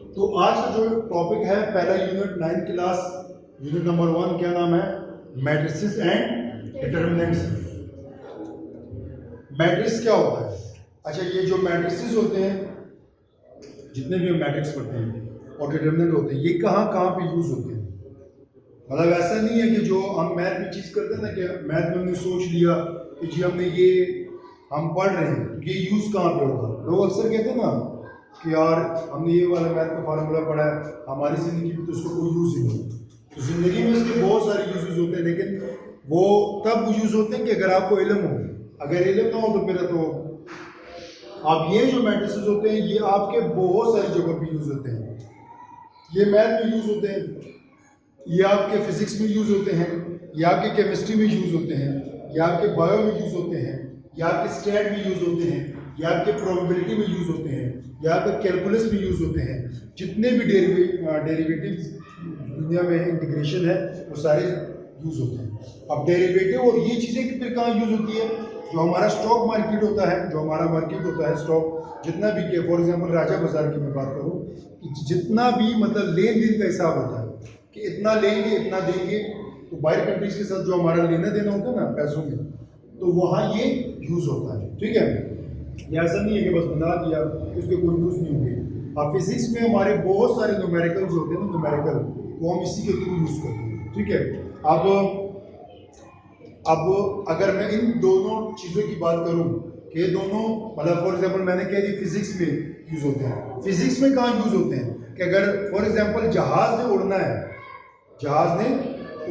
तो आज का जो टॉपिक है पहला unit 9th class unit number 1 क्या नाम है? Matrices and determinants. मैट्रिक्स क्या होता है? अच्छा, ये जो मैट्रिसेस होते हैं, जितने भी हम मैट्रिक्स पढ़ते हैं और डिटरमिनेंट होते हैं, ये कहाँ कहाँ पे यूज होते हैं? मतलब ऐसा नहीं है कि जो हम मैथ में चीज़ करते हैं ना, कि मैथ में हमने सोच लिया कि जी हमने ये हम पढ़ रहे हैं तो ये यूज़ कहाँ पे होगा। लोग अक्सर कहते हैं ना कि यार हमने ये वाला मैथ का फार्मूला पढ़ा है, हमारी ज़िंदगी में तो उसका कोई यूज़ ही नहीं। तो ज़िंदगी में इसके बहुत सारे यूजेस होते हैं, लेकिन वो तब यूज़ होते हैं कि अगर आपको इल्म हो। अगर इल्म ना हो तो फिर तो आप ये जो मैट्रिसेस होते हैं ये आपके बहुत सारी जगह पे यूज़ होते हैं। ये मैथ में यूज़ होते हैं, ये आपके फिजिक्स में यूज़ होते हैं, ये आपके केमिस्ट्री में यूज़ होते हैं, ये आपके बायो में यूज़ होते हैं, ये आपके स्टैट में यूज़ होते हैं, ये आपके प्रोबेबिलिटी में यूज़ होते हैं, ये आपके कैलकुलस में यूज़ होते हैं। जितने भी डेरिवेटिव्स दुनिया में इंटीग्रेशन है वो सारे यूज़ होते हैं। अब डेरिवेटिव और ये चीज़ें फिर कहाँ यूज़ होती है? जो हमारा स्टॉक मार्केट होता है, जो हमारा मार्केट होता है स्टॉक जितना भी के फॉर एग्जांपल राजा बाजार की मैं बात करूँ कि जितना भी मतलब लेन देन का हिसाब होता है कि इतना लेंगे इतना देंगे, तो बाहर कंट्रीज के साथ जो हमारा लेना देना होता है ना पैसों में, तो वहाँ ये यूज़ होता है। ठीक है, ये ऐसा नहीं है कि बस बना दिया उसके कोई यूज़ नहीं होंगे। अब फिजिक्स में हमारे बहुत सारे न्यूमेरिकल्स होते हैं ना, न्यूमेरिकल वो हम इसी के थ्रू यूज़ करते हैं। ठीक है, अब अगर मैं इन दोनों चीज़ों की बात करूं कि दोनों मतलब फॉर एग्जांपल मैंने कह दी फिजिक्स में यूज़ होते हैं। फिजिक्स में कहाँ यूज़ होते हैं कि अगर फॉर एग्जांपल जहाज़ ने उड़ना है, जहाज़ ने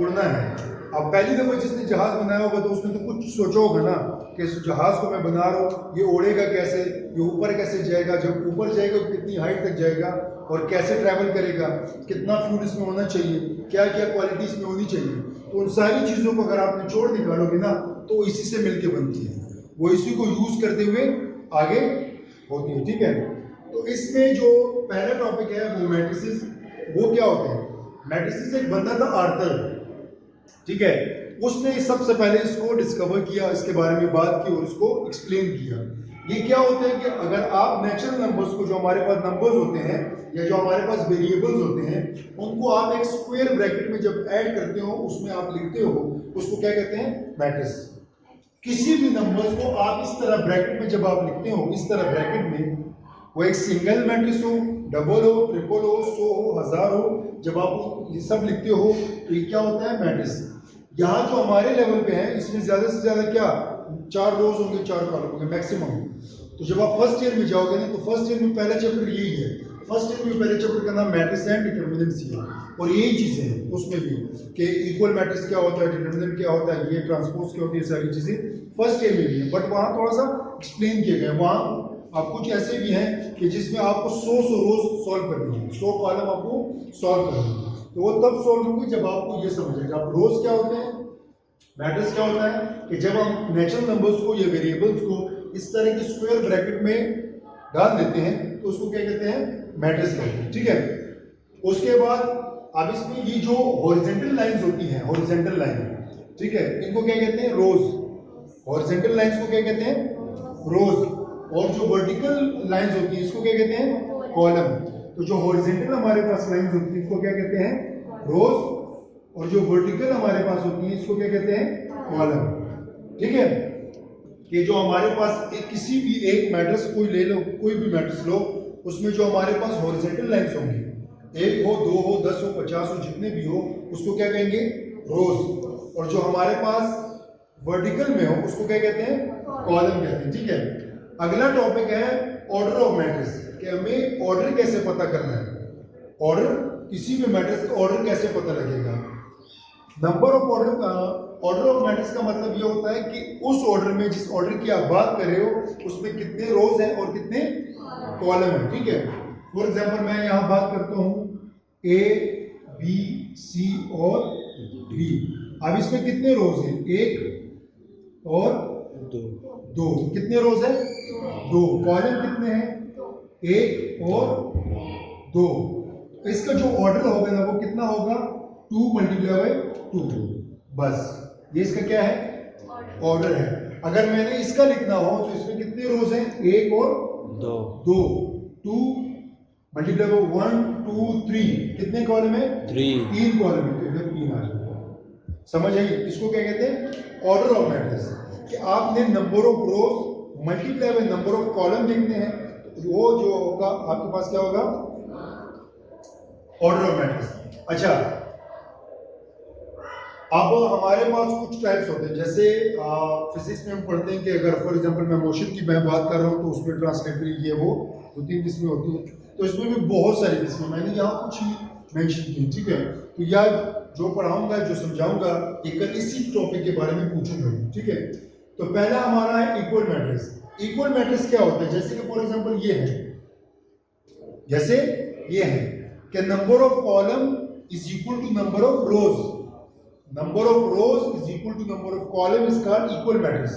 उड़ना है। अब पहली दफ़ा जिसने जहाज़ बनाया होगा तो उसने तो कुछ सोचा होगा ना कि इस जहाज़ को मैं बना रहा हूँ, ये उड़ेगा कैसे, ये ऊपर कैसे जाएगा, जब ऊपर जाएगा तो कितनी हाइट तक जाएगा और कैसे ट्रैवल करेगा, कितना फ्यूल इसमें होना चाहिए, क्या क्या क्वालिटी इसमें होनी चाहिए। तो उन सारी चीज़ों को अगर आप निचोड़ निकालोगे ना तो इसी से मिलके बनती है, वो इसी को यूज़ करते हुए आगे होती है। ठीक है, तो इसमें जो पहला टॉपिक है वो मैट्रिसेस, वो क्या होते हैं? मैट्रिसेस एक बंदा था आर्थर, ठीक है, उसने सबसे पहले इसको डिस्कवर किया, इसके बारे में बात की और इसको एक्सप्लेन किया। ये क्या होता है कि अगर आप नेचुरल नंबर्स को, जो हमारे पास नंबर्स होते हैं या जो हमारे पास वेरिएबल्स होते हैं, उनको आप एक स्क्वायर ब्रैकेट में जब ऐड करते हो, उसमें आप लिखते हो, उसको क्या कहते हैं? मैट्रिक्स। किसी भी नंबर्स को आप इस तरह ब्रैकेट में जब आप लिखते हो, इस तरह ब्रैकेट में, वो एक सिंगल मैट्रिक्स हो, डबल हो, ट्रिपल हो, 100 हो, 1000 हो, जब आप ये सब लिखते हो तो ये क्या होता है? मैट्रिक्स। यहाँ जो हमारे लेवल पे है इसमें ज्यादा से ज्यादा क्या 4 रोज होंगे, 4 कॉलम होंगे मैक्सिमम। तो जब आप फर्स्ट ईयर में जाओगे ना तो फर्स्ट ईयर में पहला चैप्टर यही है। फर्स्ट ईयर में पहले चैप्टर का नाम मैट्रिक्स एंड डिटरमिनेंट्स है और यही चीजें हैं उसमें भी कि इक्वल मैट्रिक्स क्या होता है, डिटरमिनेंट क्या होता है, ये ट्रांसपोज क्या होती है, सारी चीजें फर्स्ट ईयर में भी है। बट वहाँ थोड़ा सा एक्सप्लेन किया गया। वहाँ आप कुछ ऐसे भी हैं कि जिसमें आपको 100 रोज सॉल्व करनी है, 100 कॉलम आपको सॉल्व करनी है। तो वो तब सॉल्व होंगे जब आपको ये समझ आएगा। अब रोज क्या होते हैं, मैट्रिक्स क्या होता है कि जब हम नेचुरल नंबर्स को या वेरिएबल्स को इस तरह के स्क्वायर ब्रैकेट में डाल देते हैं तो उसको क्या कहते हैं? मैट्रिक्स कहते हैं। ठीक है, उसके बाद अब इसमें ये जो हॉरिजॉन्टल लाइंस होती हैं, हॉरिजॉन्टल लाइन, ठीक है, इनको क्या कहते हैं? रोज। हॉरिजॉन्टल लाइंस को क्या कहते हैं? रोज। और जो वर्टिकल लाइंस होती है इसको क्या कहते हैं? कॉलम। तो जो हॉरिजॉन्टल हमारे पास लाइंस होती है इसको क्या कहते हैं? रोज। और जो वर्टिकल हमारे पास होती है इसको क्या कहते हैं? कॉलम। ठीक है, कि जो हमारे पास किसी भी एक मैट्रिक्स कोई ले लो, कोई भी मैट्रिक्स लो, उसमें जो हमारे पास हॉरिजॉन्टल लाइंस होंगी, 1 हो, 2 हो, 10 हो, 50 हो, जितने भी हो, उसको क्या कहेंगे? रोज। और जो हमारे पास वर्टिकल में हो उसको क्या कहते हैं? कॉलम कहते हैं। ठीक है, अगला टॉपिक है ऑर्डर ऑफ मैट्रिक्स, कि हमें ऑर्डर कैसे पता करना है। ऑर्डर, किसी भी मैट्रिक्स का ऑर्डर कैसे पता लगेगा? Number of order of matrix का मतलब ये होता है कि उस ऑर्डर में, जिस ऑर्डर की आप बात कर रहे हो, उसमें कितने रोज हैं और कितने कॉलम हैं। ठीक है, फॉर एग्जांपल मैं यहाँ बात करता हूँ A, B, C और D। अब इसमें कितने रोज हैं? 1 और 2। कितने रोज हैं? 2। कॉलम कितने हैं? 1 और 2। इसका जो ऑर्डर होगा ना वो कितना होगा? 2 × 2। बस ये इसका क्या है? ऑर्डर है। अगर मैंने इसका लिखना हो तो इसमें कितने रोज हैं? 1 और 2। 2 मल्टीप्लाई बाय 1 2 3, कितने कॉलम है? 3। 3 कॉलम है, तो इधर 3 आ जाएगा। समझ आई? इसको क्या कहते हैं? Order of matrix. कि आपने number of rows multiply by number of column देखने हैं, तो वो जो होगा आपके पास क्या होगा? Order of matrix. अच्छा, अब हमारे पास कुछ टाइप्स होते हैं, जैसे फिजिक्स में हम पढ़ते हैं कि अगर फॉर एग्जांपल मैं मोशन की मैं बात कर रहा हूँ तो उसमें ट्रांसलेटरी ये वो 2-3 किस्में होती हैं, तो इसमें भी बहुत सारी किस्में मैंने यहाँ कुछ ही मेंशन की, ठीक है? तो यार जो पढ़ाऊंगा जो समझाऊंगा एक इसी टॉपिक के बारे में पूछूंगा, ठीक है? तो पहला हमारा है इक्वल मैट्रिक्स। इक्वल मैट्रिक्स क्या होता है? जैसे कि फॉर एग्जांपल ये है, जैसे ये है कि number of column is equal to number of rows, number of rows is equal to number of column is called equal matrix.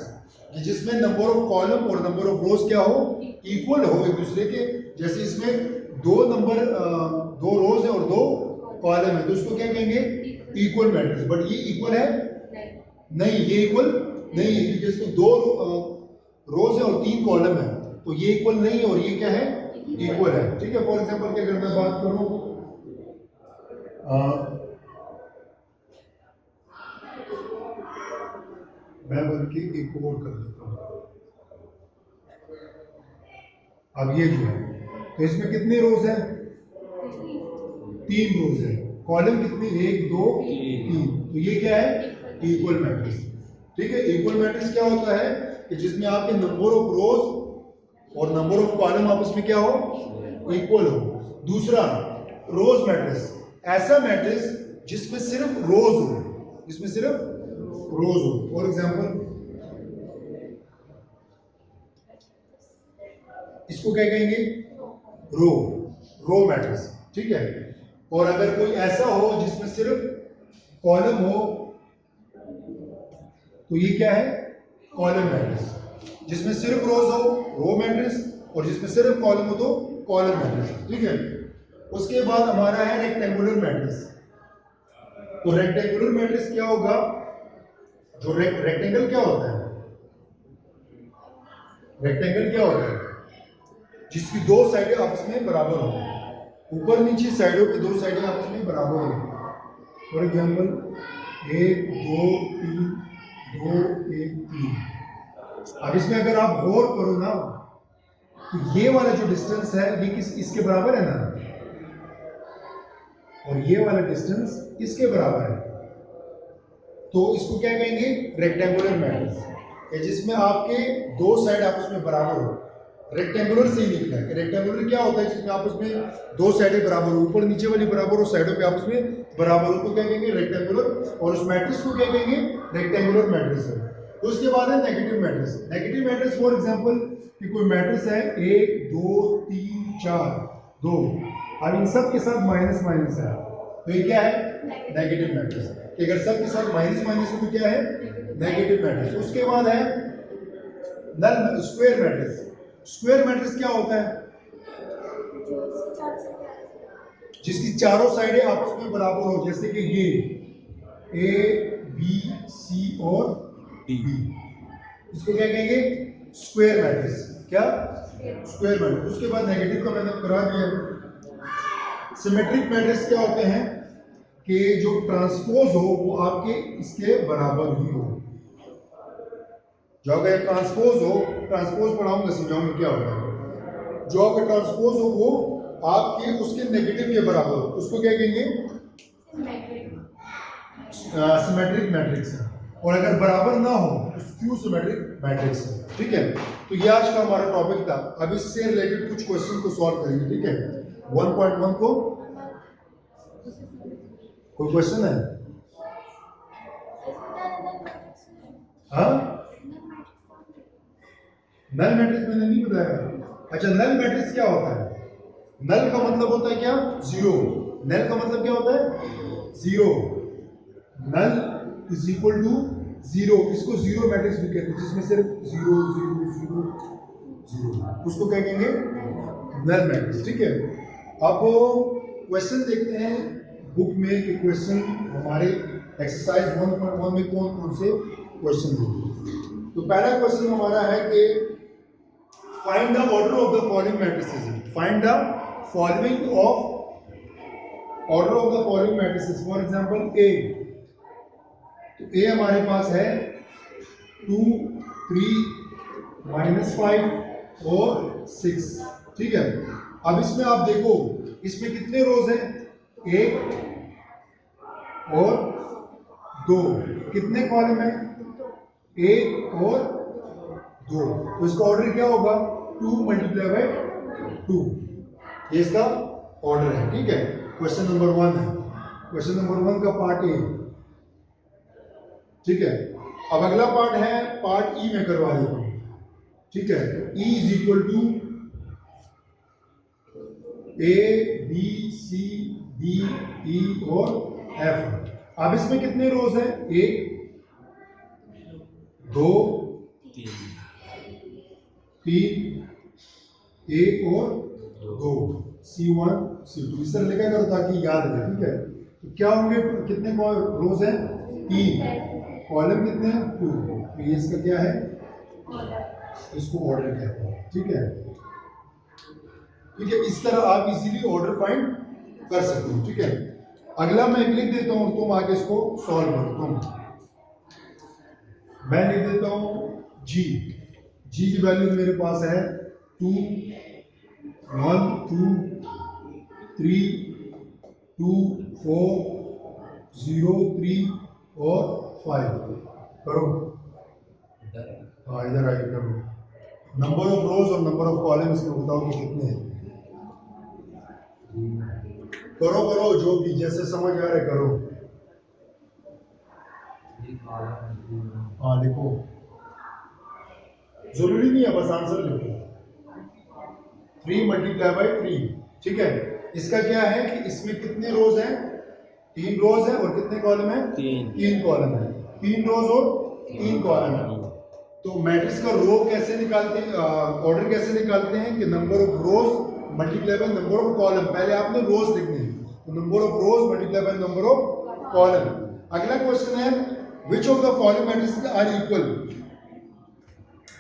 जिसमें नंबर ऑफ कॉलम और नंबर ऑफ रोज क्या हो? इक्वल हो एक दूसरे के। जैसे इसमें दो रोज है और 2 कॉलम है, तो उसको क्या कहेंगे? Equal matrix. बट ये इक्वल है नहीं, ये इक्वल नहीं है, क्योंकि इसमें 2 रोज है और 3 कॉलम है, तो ये इक्वल नहीं है और ये क्या है? इक्वल है, ठीक है? फॉर एग्जांपल की अगर मैं बात करूं, मैं बल्कि एक और कर देता हूं। अब ये जो है, तो इसमें कितने रोज है? 3 रोज है। कॉलम कितने? 1 2 3, तो ये क्या है? इक्वल मैट्रिक्स, ठीक है? इक्वल मैट्रिक्स क्या होता है कि जिसमें आपके नंबर ऑफ रोज और नंबर ऑफ कॉलम आपस में क्या हो? इक्वल हो। दूसरा रोज मैट्रिक्स, ऐसा मैट्रिक्स जिसमें सिर्फ रोज हो, जिसमें सिर्फ रोज हो। फॉर एग्जांपल इसको क्या कहेंगे? रो मैट्रिक्स, ठीक है? और अगर कोई ऐसा हो जिसमें सिर्फ कॉलम हो, तो ये क्या है? Column matrix. जिसमें सिर्फ रोज हो रो मैट्रिक्स, और जिसमें सिर्फ कॉलम हो तो कॉलम मैट्रिक्स, ठीक है? उसके बाद हमारा है रेक्टेंगुलर मैट्रिक्स। तो रेक्टेंगुलर मैट्रिक्स क्या होगा? जो रेक्टेंगल क्या होता है? रेक्टेंगल क्या होता है? जिसकी 2 साइडें आपस में बराबर हो, ऊपर नीचे साइडों की 2 साइडें आपस में बराबर हो। For example 1 2 3 2 1 3। अब इसमें अगर आप गौर करो ना, तो ये वाला जो डिस्टेंस है ये इसके बराबर है ना, और ये वाला डिस्टेंस इसके बराबर है, तो इसको क्या कहेंगे? रेक्टेंगुलर मैट्रिक्स, जिसमें आपके 2 साइड आपस में बराबर हो। रेक्टेंगुलर से ही निकला है कि रेक्टेंगुलर क्या होता है? जिसमें आपस में 2 साइडें बराबर हो, ऊपर नीचे वाली बराबर हो, साइडों पे आपस में बराबर हो, तो क्या कहेंगे? रेक्टेंगुलर। और उस मैट्रिक्स को क्या कहेंगे? रेक्टेंगुलर मैट्रिक्स है। तो उसके बाद है negative matrix. Negative matrix for example कि कोई मैट्रिक्स है 1 2 3 4 2, अब इन सब के साथ माइनस माइनस है, तो ये क्या है? Negative matrix. कि अगर सब के साथ माइनस माइनस है तो क्या है? Negative matrix. उसके बाद है नल स्क्वायर मैट्रिक्स। स्क्वायर मैट्रिक्स क्या होता है? जिसकी चारों साइडें आपस में बराबर हो, जैसे कि ये ए बी सी और डी, इसको क्या कहेंगे? Square matrix. क्या? Square matrix. उसके बाद नेगेटिव का मैंने करा दिया। सिमेट्रिक मैट्रिक्स क्या होते हैं? कि जो ट्रांसपोज हो वो आपके इसके बराबर ही हो। जो अगर ट्रांसपोज हो, ट्रांसपोज पढ़ाऊंगा समझाऊंगा क्या होता है। जो अगर ट्रांसपोज हो वो आपके उसके नेगेटिव के बराबर हो, उसको क्या कहेंगे? सिमेट्रिक मैट्रिक्स है। और अगर बराबर ना हो तो फ्यू सिमेट्रिक मैट्रिक्स है, ठीक है? तो ये आज का हमारा टॉपिक था। अब इससे रिलेटेड कुछ क्वेश्चन को सॉल्व करेंगे, ठीक है? 1.1 को कोई क्वेश्चन है? हाँ, नल मैट्रिक्स मैंने नहीं बताया। अच्छा, नल मैट्रिक्स क्या होता है? नल का मतलब होता है क्या? जीरो। नल का मतलब क्या होता है? Zero. Null is equal to zero. इसको जीरो मैट्रिक्स भी कहते हैं, जिसमें सिर्फ 0 0 0 0, उसको क्या कहेंगे? नल मैट्रिक्स, ठीक है? अब क्वेश्चन देखते हैं बुक में कि क्वेश्चन हमारे एक्सरसाइज 1.1 में कौन कौन से क्वेश्चन हैं। तो पहला क्वेश्चन हमारा है कि find the order of the following matrices. Find the following of order of the following matrices, for example A, तो ए हमारे पास है 2, 3, -5 और 6, ठीक है। अब इसमें आप देखो इसमें कितने रोज हैं, 1 और 2, कितने कॉलम है, 1 और 2, तो इसका ऑर्डर क्या होगा, 2 × 2, ये इसका ऑर्डर है, ठीक है। क्वेश्चन नंबर 1 है, क्वेश्चन नंबर 1 का पार्ट ए, ठीक है। अब अगला पार्ट है पार्ट ई में करवा देता हूं, ठीक है। E is equal to A, B, C, D, E और F। अब इसमें कितने रोज हैं, 1, 2, 3, 1 और 2, C1, C2, इस तरह लिखा करो ताकि याद रहे, ठीक है। तो क्या होंगे, कितने रोज हैं, 3, कॉलम कितने हैं, 2, तो ये इसका क्या है, इसको ऑर्डर कहते हैं, ठीक है। ठीक है, इस तरह आप इजीली ऑर्डर फाइंड कर सकते हो, ठीक है। अगला मैं लिख देता हूं, तुम आगे इसको सॉल्व करो। मैं लिख देता हूं जी की वैल्यू मेरे पास है 2, 1, 2, 3, 2, 4, 0, 3 और 5 करो। हाँ इधर आइए, करो नंबर ऑफ रोज और नंबर ऑफ कॉलम इसमें बताओ कि कितने हैं। करो करो, जो भी जैसे समझ आ रहा है करो। हाँ लिखो, जरूरी नहीं है, बस आंसर लिखो। 3 × 3, ठीक है। इसका क्या है कि इसमें कितने रोज हैं, 3 रोज है और कितने कॉलम है, 3 कॉलम है, 3 रोज और 3 कॉलम है। तो मैट्रिक्स का रो कैसे निकालते हैं, ऑर्डर कैसे निकालते हैं कि number of rows multiply by number of column, पहले आपने रोज लिखने हैं, तो number of rows multiply by number of column. अगला क्वेश्चन है which of the following matrix are equal.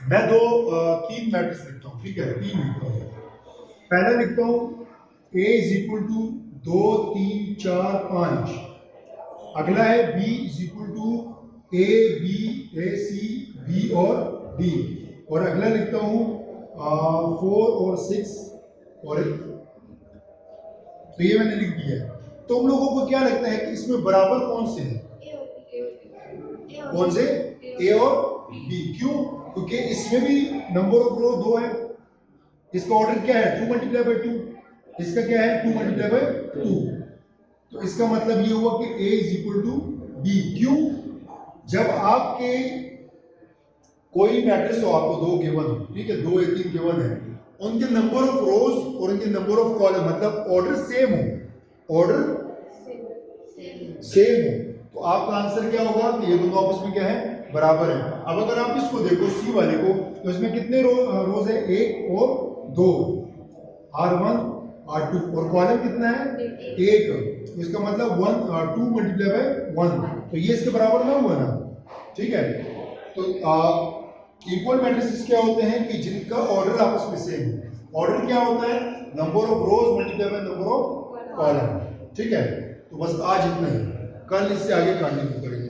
मैं 3 मैट्रिक्स लिखता हूँ, ठीक है, 3 लिखता हूँ। पहला लिखता हूँ A इज इक्वल टू 2, 3, 4, 5। अगला है B is equal to A, B, A, C, B और D। और अगला लिखता हूँ 4 और 6 और 8। तो ये मैंने लिख दिया है। तो तुम लोगों को क्या लगता है कि इसमें बराबर कौन से हैं, कौन से, A और B? क्यों? क्योंकि इसमें भी नंबर ऑफ रो 2 है, इसका ऑर्डर क्या है, 2 × 2, इसका क्या है, 2 × 2। तो इसका मतलब ये हुआ कि A is equal to B। क्यों? जब आपके कोई मैट्रिक्स हो, आपको 2 गिवन हो, ठीक है, 2 या 3 गिवन है, उनके नंबर ऑफ रोज और उनके नंबर ऑफ कॉलम, मतलब ऑर्डर सेम हो, ऑर्डर सेम हो, तो आपका आंसर क्या होगा कि ये दोनों आपस में क्या है, बराबर है। अब अगर आप इसको देखो सी वाले को, तो इसमें कितने रोज है, 1 और 2, R1 R2, और कॉलम कितना है, 1, तो इसका मतलब 2 × 1, तो ये इसके बराबर ना हुआ ना, ठीक है। तो इक्वल मैट्रिसेस क्या होते हैं कि जिनका ऑर्डर आपस में सेम है। ऑर्डर क्या होता है, number of rows multiply by number of column, ठीक है। तो बस आज इतना ही, कल इससे आगे कंटिन्यू करेंगे।